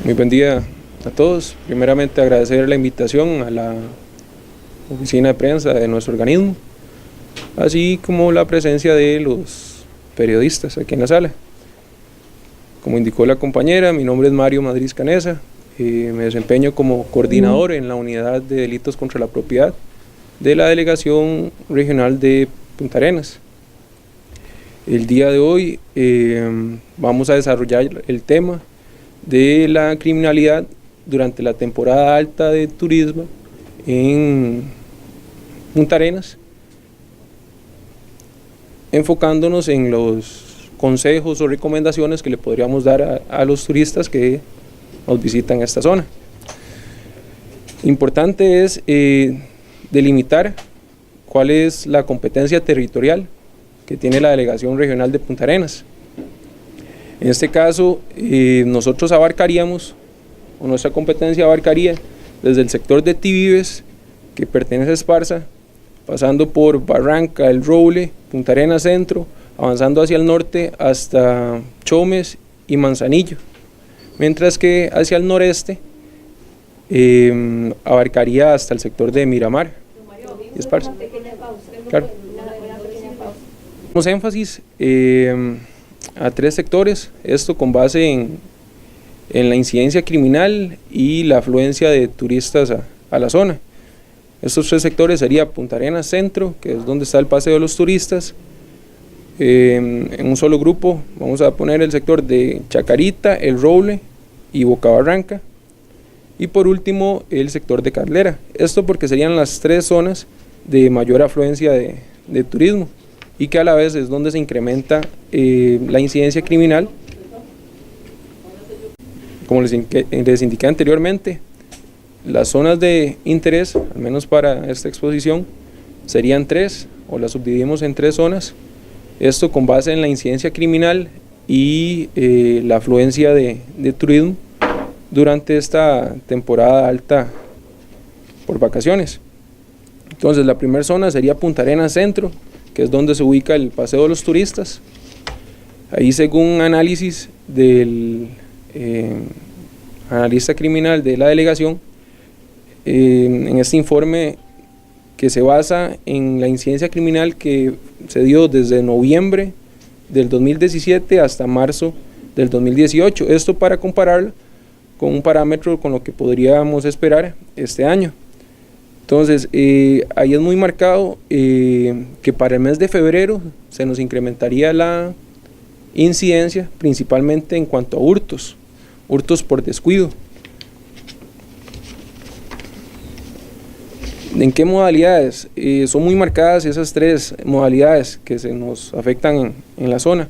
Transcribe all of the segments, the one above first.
Muy buen día a todos. Primeramente agradecer la invitación a la oficina de prensa de nuestro organismo, así como la presencia de los periodistas aquí en la sala. Como indicó la compañera, mi nombre es Mario Madriz Canesa, me desempeño como coordinador en la unidad de delitos contra la propiedad de la Delegación Regional de Punta Arenas. El día de hoy vamos a desarrollar el tema de la criminalidad durante la temporada alta de turismo en Punta Arenas, enfocándonos en los consejos o recomendaciones que le podríamos dar a los turistas que nos visitan esta zona. Importante es delimitar cuál es la competencia territorial que tiene la Delegación Regional de Punta Arenas. En este caso, nosotros abarcaríamos, o nuestra competencia abarcaría, desde el sector de Tivives, que pertenece a Esparza, pasando por Barranca, El Roble, Punta Arenas Centro, avanzando hacia el norte hasta Chomes y Manzanillo, mientras que hacia el noreste abarcaría hasta el sector de Miramar y Esparza. Claro. Damos énfasis a tres sectores, esto con base en la incidencia criminal y la afluencia de turistas a la zona. Estos tres sectores serían Punta Arenas Centro, que es donde está el paseo de los turistas. En un solo grupo vamos a poner el sector de Chacarita, El Roble y Boca Barranca. Y por último el sector de Carlera. Esto porque serían las tres zonas de mayor afluencia de turismo y que a la vez es donde se incrementa la incidencia criminal. Como les indiqué anteriormente, las zonas de interés, al menos para esta exposición, serían tres, o las subdividimos en tres zonas, esto con base en la incidencia criminal y la afluencia de turismo durante esta temporada alta por vacaciones. Entonces la primera zona sería Punta Arenas Centro, que es donde se ubica el paseo de los turistas. Ahí, según análisis del analista criminal de la delegación, en este informe que se basa en la incidencia criminal que se dio desde noviembre del 2017 hasta marzo del 2018, esto para compararlo con un parámetro con lo que podríamos esperar este año. Entonces, ahí es muy marcado que para el mes de febrero se nos incrementaría la incidencia, principalmente en cuanto a hurtos por descuido. ¿En qué modalidades? Son muy marcadas esas tres modalidades que se nos afectan en la zona.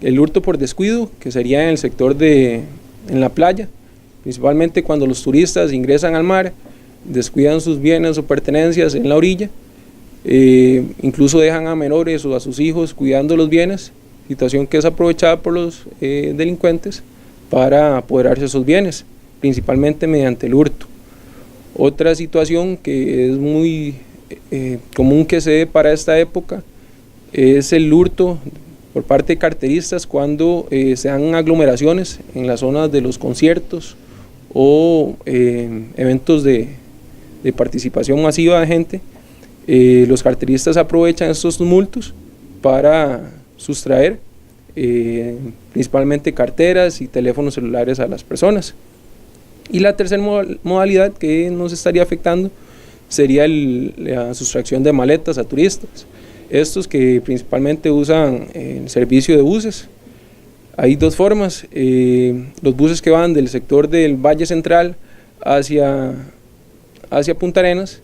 El hurto por descuido, que sería en el sector en la playa, principalmente cuando los turistas ingresan al mar, descuidan sus bienes o pertenencias en la orilla, incluso dejan a menores o a sus hijos cuidando los bienes, situación que es aprovechada por los delincuentes para apoderarse de esos bienes, principalmente mediante el hurto. Otra situación que es muy común que se dé para esta época es el hurto por parte de carteristas cuando se dan aglomeraciones en las zonas de los conciertos o eventos de participación masiva de gente. Los carteristas aprovechan estos tumultos para sustraer principalmente carteras y teléfonos celulares a las personas. Y la tercera modalidad que nos estaría afectando sería la sustracción de maletas a turistas, estos que principalmente usan el servicio de buses. Hay dos formas, los buses que van del sector del Valle Central hacia Punta Arenas,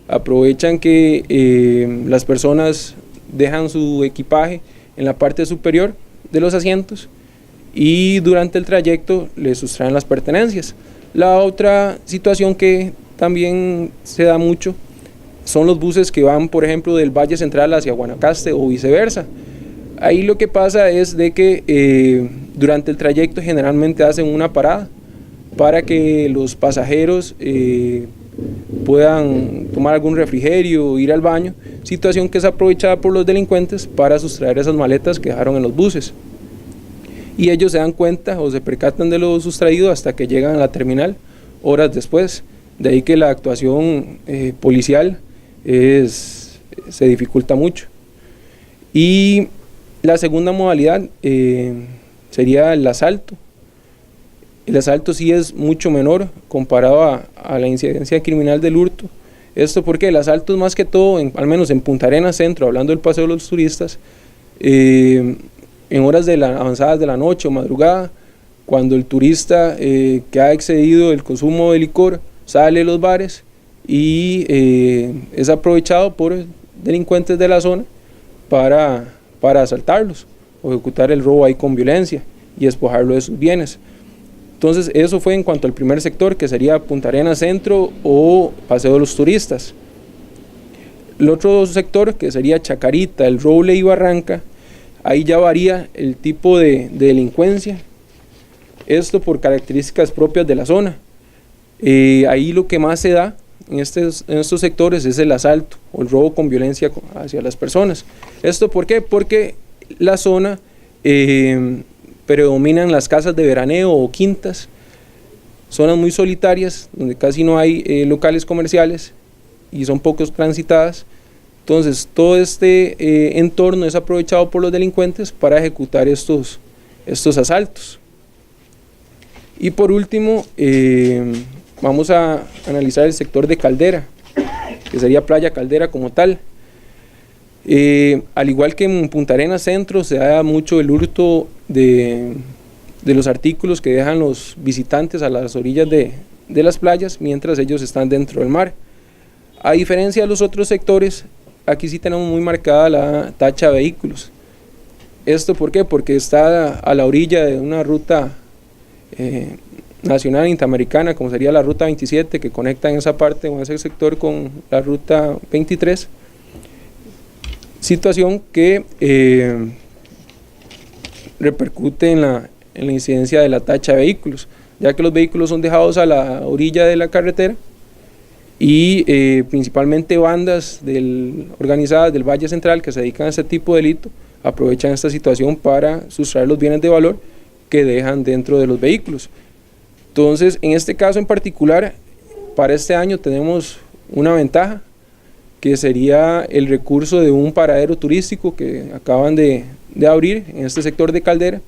aprovechan que las personas dejan su equipaje en la parte superior de los asientos y durante el trayecto les sustraen las pertenencias. La otra situación que también se da mucho son los buses que van, por ejemplo, del Valle Central hacia Guanacaste o viceversa. Ahí lo que pasa es de que durante el trayecto generalmente hacen una parada para que los pasajeros puedan tomar algún refrigerio o ir al baño, situación que es aprovechada por los delincuentes para sustraer esas maletas que dejaron en los buses. y ellos se dan cuenta o se percatan de lo sustraído hasta que llegan a la terminal horas después. De ahí que la actuación policial se dificulta mucho. Y la segunda modalidad sería el asalto. El asalto sí es mucho menor comparado a la incidencia criminal del hurto. Esto porque el asalto es más que todo, al menos en Punta Arenas Centro, hablando del paseo de los turistas, en horas avanzadas de la noche o madrugada, cuando el turista que ha excedido el consumo de licor sale de los bares y es aprovechado por delincuentes de la zona para asaltarlos o ejecutar el robo ahí con violencia y despojarlo de sus bienes. Entonces eso fue en cuanto al primer sector, que sería Punta Arenas Centro o Paseo de los Turistas. El otro sector, que sería Chacarita, El Roble y Barranca, ahí ya varía el tipo de delincuencia, esto por características propias de la zona. Ahí lo que más se da en estos sectores es el asalto o el robo con violencia hacia las personas. ¿Esto por qué? Porque la zona predominan las casas de veraneo o quintas, zonas muy solitarias donde casi no hay locales comerciales y son pocos transitadas. Entonces todo este entorno es aprovechado por los delincuentes para ejecutar estos asaltos. Y por último vamos a analizar el sector de Caldera, que sería Playa Caldera como tal. Al igual que en Punta Arenas Centro, se da mucho el hurto de los artículos que dejan los visitantes a las orillas de las playas mientras ellos están dentro del mar. A diferencia de los otros sectores, aquí sí tenemos muy marcada la tacha de vehículos. ¿Esto por qué? Porque está a la orilla de una ruta nacional interamericana, como sería la ruta 27, que conecta en esa parte o en ese sector con la ruta 23. Situación que repercute en la incidencia de la tacha de vehículos, ya que los vehículos son dejados a la orilla de la carretera y principalmente bandas organizadas del Valle Central que se dedican a este tipo de delito aprovechan esta situación para sustraer los bienes de valor que dejan dentro de los vehículos. Entonces, en este caso en particular, para este año tenemos una ventaja, que sería el recurso de un paradero turístico que acaban de abrir en este sector de Caldera,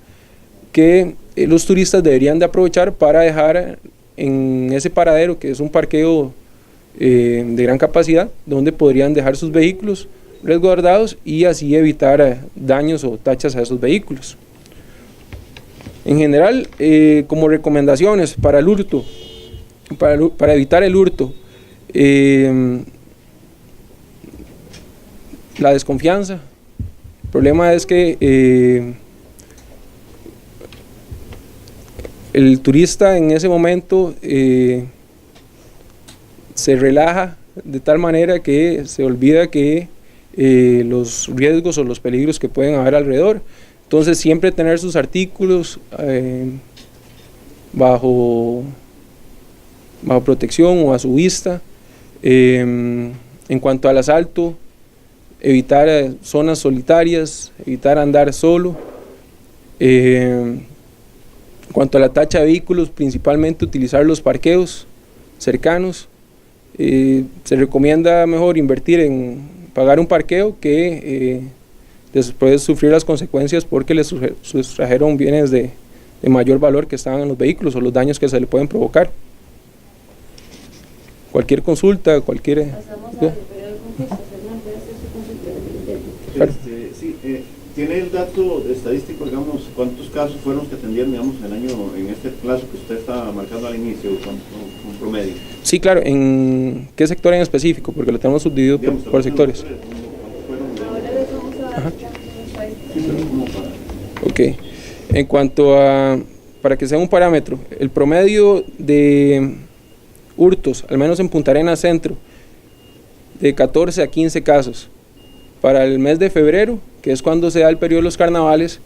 que los turistas deberían de aprovechar para dejar en ese paradero, que es un parqueo de gran capacidad, donde podrían dejar sus vehículos resguardados y así evitar daños o tachas a esos vehículos. En general, como recomendaciones para el hurto, para evitar el hurto, la desconfianza. El problema es que el turista en ese momento se relaja de tal manera que se olvida que los riesgos o los peligros que pueden haber alrededor. Entonces siempre tener sus artículos bajo protección o a su vista. En cuanto al asalto, evitar zonas solitarias, evitar andar solo. En cuanto a la tacha de vehículos, principalmente utilizar los parqueos cercanos. Se recomienda mejor invertir en pagar un parqueo que después sufrir las consecuencias porque les sustrajeron bienes de mayor valor que estaban en los vehículos o los daños que se le pueden provocar. Cualquier consulta, cualquier... Claro. Sí, ¿tiene el dato estadístico, digamos, cuántos casos fueron los que atendieron, digamos, en este plazo que usted estaba marcando al inicio, con promedio? Sí, claro. ¿En qué sector en específico? Porque lo tenemos subdividido por sectores. Ajá. Ok. En cuanto a, para que sea un parámetro, el promedio de hurtos, al menos en Punta Arenas Centro, de 14 a 15 casos. Para el mes de febrero, que es cuando se da el periodo de los carnavales,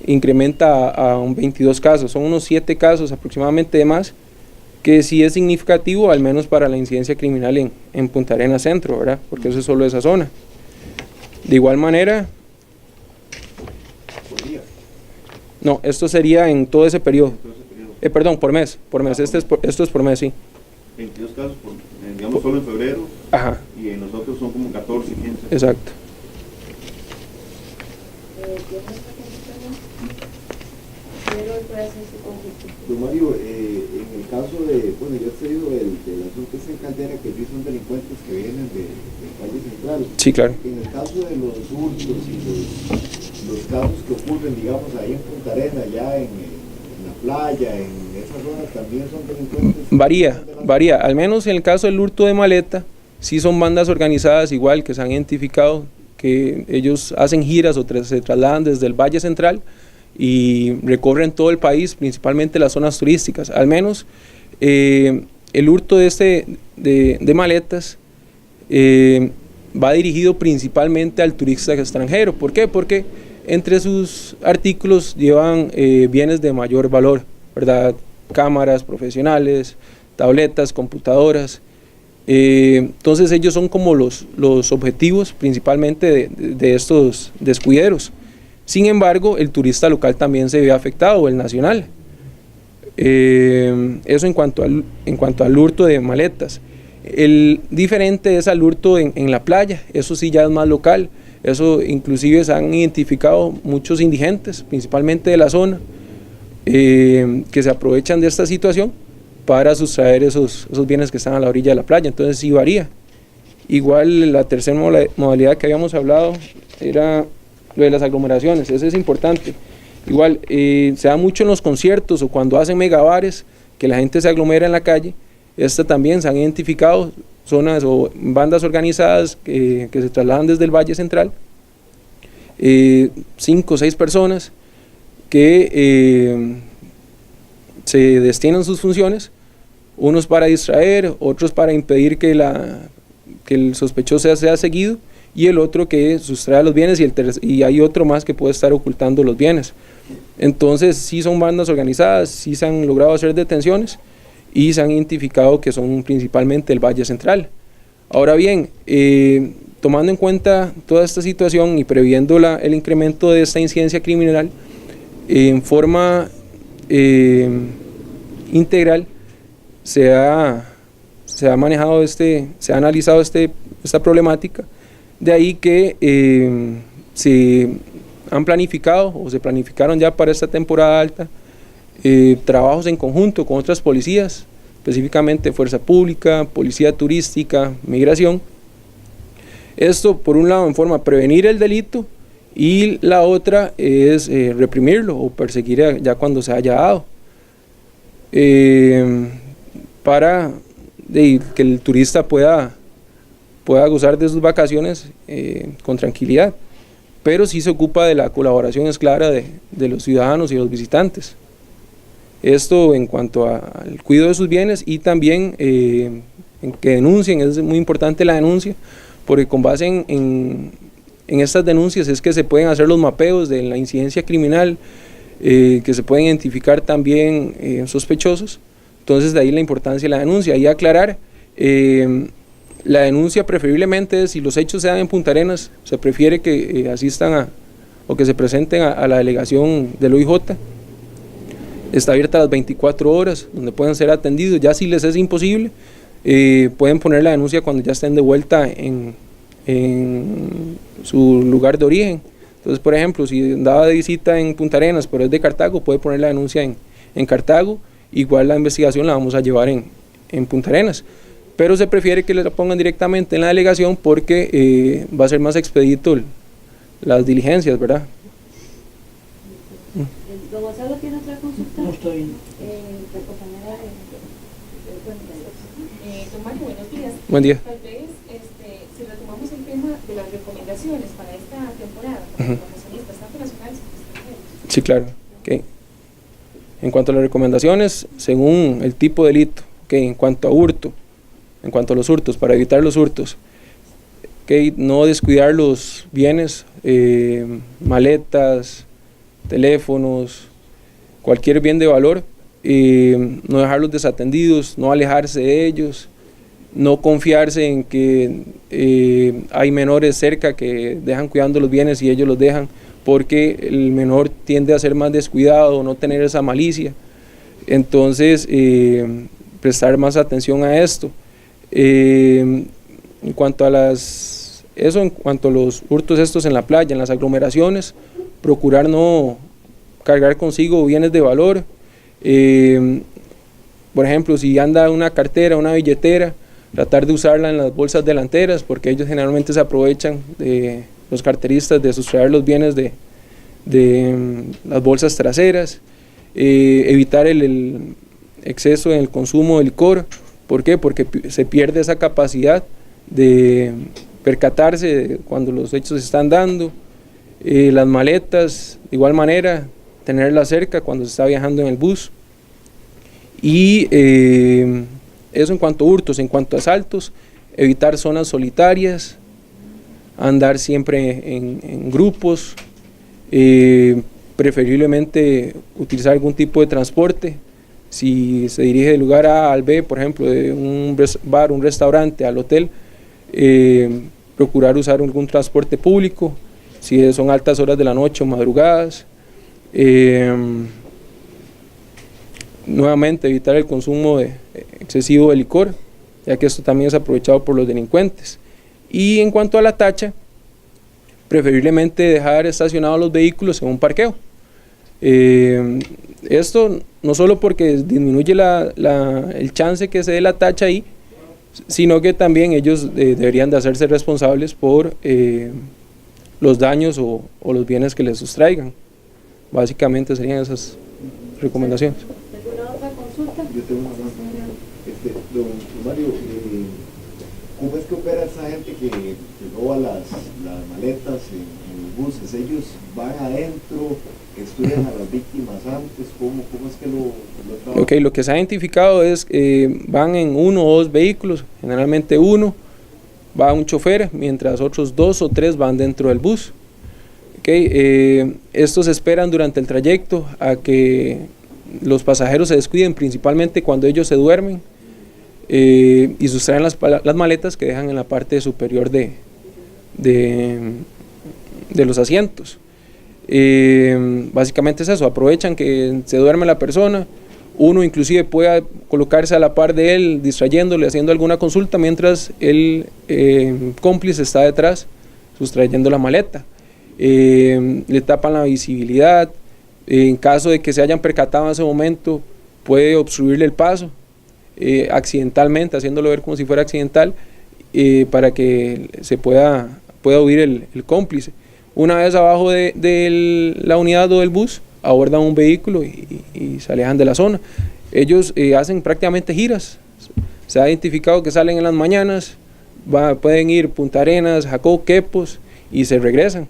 incrementa a un 22 casos, son unos 7 casos aproximadamente de más, que sí es significativo, al menos para la incidencia criminal en Punta Arenas Centro, ¿verdad? Porque eso es solo esa zona. De igual manera, No, esto sería en todo ese periodo. En todo ese periodo. Perdón, por mes, esto es por mes, sí. 22 casos, digamos, solo en febrero. Ajá. Y en los otros son como 14, 15. Exacto. Don Mario, en el caso de, bueno, yo he sabido del asunto en Caldera, que sí son delincuentes que vienen del Valle Central. Sí, claro. En el caso de los hurtos y los casos que ocurren, digamos, ahí en Punta Arenas, ya en la playa, en esas zonas, también son delincuentes. Varía. Al menos en el caso del hurto de maleta, sí son bandas organizadas igual que se han identificado, que ellos hacen giras o se trasladan desde el Valle Central y recorren todo el país, principalmente las zonas turísticas. Al menos el hurto de maletas va dirigido principalmente al turista extranjero. ¿Por qué? Porque entre sus artículos llevan bienes de mayor valor, ¿verdad? Cámaras profesionales, tabletas, computadoras. Entonces ellos son como los objetivos principalmente de estos descuideros. Sin embargo, el turista local también se ve afectado, o el nacional. Eso en cuanto al hurto de maletas. El diferente es al hurto en la playa, eso sí ya es más local. Eso inclusive se han identificado muchos indigentes, principalmente de la zona, que se aprovechan de esta situación para sustraer esos bienes que están a la orilla de la playa. Entonces sí varía. Igual la tercera modalidad que habíamos hablado era lo de las aglomeraciones, eso es importante. Igual se da mucho en los conciertos o cuando hacen megabares, que la gente se aglomera en la calle. Esta también se han identificado zonas o bandas organizadas que se trasladan desde el Valle Central, 5 o 6 personas que se destinan sus funciones, unos para distraer, otros para impedir que el sospechoso sea seguido, y el otro que sustrae los bienes, y hay otro más que puede estar ocultando los bienes. Entonces sí son bandas organizadas, sí se han logrado hacer detenciones y se han identificado que son principalmente el Valle Central. Ahora bien, tomando en cuenta toda esta situación y previendo el incremento de esta incidencia criminal, en forma integral se ha manejado se ha analizado esta problemática. De ahí que se han planificado o se planificaron ya para esta temporada alta trabajos en conjunto con otras policías, específicamente Fuerza Pública, Policía Turística, Migración. Esto por un lado en forma de prevenir el delito y la otra es reprimirlo o perseguir ya cuando se haya dado, para que el turista pueda gozar de sus vacaciones con tranquilidad, pero sí se ocupa de la colaboración, es clara, de los ciudadanos y los visitantes. Esto en cuanto al cuidado de sus bienes y también en que denuncien. Es muy importante la denuncia, porque con base en estas denuncias es que se pueden hacer los mapeos de la incidencia criminal, que se pueden identificar también sospechosos. Entonces de ahí la importancia de la denuncia. Y aclarar, la denuncia preferiblemente, si los hechos se dan en Punta Arenas, se prefiere que asistan o que se presenten a la delegación del OIJ. Está abierta las 24 horas, donde pueden ser atendidos. Ya si les es imposible, pueden poner la denuncia cuando ya estén de vuelta en su lugar de origen. Entonces, por ejemplo, si andaba de visita en Punta Arenas, pero es de Cartago, puede poner la denuncia en Cartago. Igual la investigación la vamos a llevar en Punta Arenas, pero se prefiere que la pongan directamente en la delegación porque va a ser más expedito las diligencias, ¿verdad? ¿Don Gonzalo tiene otra consulta? No estoy. La compañera don Mario, buenos días. Buen día. Tal vez, si retomamos el tema de las recomendaciones para esta temporada, para los profesionistas, tanto nacionales como extranjeros. Sí, claro. Okay. En cuanto a las recomendaciones, según el tipo de delito, en cuanto a hurto, en cuanto a los hurtos, para evitar los hurtos, no descuidar los bienes, maletas, teléfonos, cualquier bien de valor, no dejarlos desatendidos, no alejarse de ellos, no confiarse en que hay menores cerca que dejan cuidando los bienes y ellos los dejan, porque el menor tiende a ser más descuidado, no tener esa malicia. Entonces, prestar más atención a esto. En cuanto a los hurtos estos en la playa, en las aglomeraciones, procurar no cargar consigo bienes de valor. Por ejemplo, si anda una cartera, una billetera, tratar de usarla en las bolsas delanteras, porque ellos generalmente se aprovechan de los carteristas de sustraer los bienes de las bolsas traseras. Evitar el exceso en el consumo de licor. ¿Por qué? Porque se pierde esa capacidad de percatarse cuando los hechos se están dando. Las maletas, de igual manera, tenerlas cerca cuando se está viajando en el bus. Y eso en cuanto a hurtos. En cuanto a asaltos, evitar zonas solitarias, andar siempre en grupos, preferiblemente utilizar algún tipo de transporte. Si se dirige del lugar A al B, por ejemplo, de un bar, un restaurante al hotel, procurar usar algún transporte público, si son altas horas de la noche o madrugadas. Nuevamente, evitar el consumo excesivo de licor, ya que esto también es aprovechado por los delincuentes. Y en cuanto a la tacha, preferiblemente dejar estacionados los vehículos en un parqueo. Esto no solo porque disminuye el chance que se dé la tacha ahí, sino que también ellos deberían de hacerse responsables por los daños o los bienes que les sustraigan. Básicamente serían esas recomendaciones. ¿Alguna otra consulta? Yo tengo una más. Don Mario, ¿cómo es que opera esa gente que roba las maletas en los buses? ¿Ellos van adentro, estudian a las víctimas antes? ¿Cómo es que lo trabajan? Ok, lo que se ha identificado es que van en 1 o 2 vehículos, generalmente uno, va un chofer, mientras otros 2 o 3 van dentro del bus. Okay, estos esperan durante el trayecto a que los pasajeros se descuiden, principalmente cuando ellos se duermen, y sustraen las maletas que dejan en la parte superior de los asientos. Básicamente es eso, aprovechan que se duerme la persona, uno inclusive pueda colocarse a la par de él, distrayéndole, haciendo alguna consulta, mientras el cómplice está detrás, sustrayendo la maleta. Le tapan la visibilidad, en caso de que se hayan percatado en ese momento, puede obstruirle el paso, accidentalmente, haciéndolo ver como si fuera accidental, para que se pueda huir el cómplice. Una vez abajo de la unidad o del bus, abordan un vehículo y se alejan de la zona. Ellos hacen prácticamente giras. Se ha identificado que salen en las mañanas, pueden ir Punta Arenas, Jacó, Quepos, y se regresan.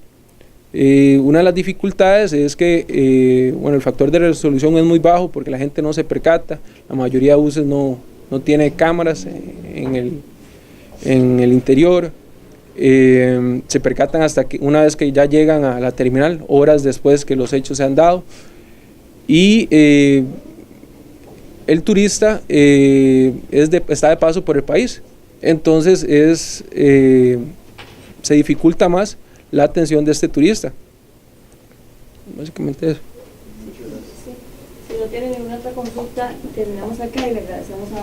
Una de las dificultades es que el factor de resolución es muy bajo porque la gente no se percata. La mayoría de buses no tiene cámaras en el interior. Se percatan hasta que una vez que ya llegan a la terminal, horas después que los hechos se han dado. Y el turista está de paso por el país, entonces se dificulta más la atención de este turista. Básicamente eso. Si no tienen ninguna otra consulta, terminamos acá y le agradecemos a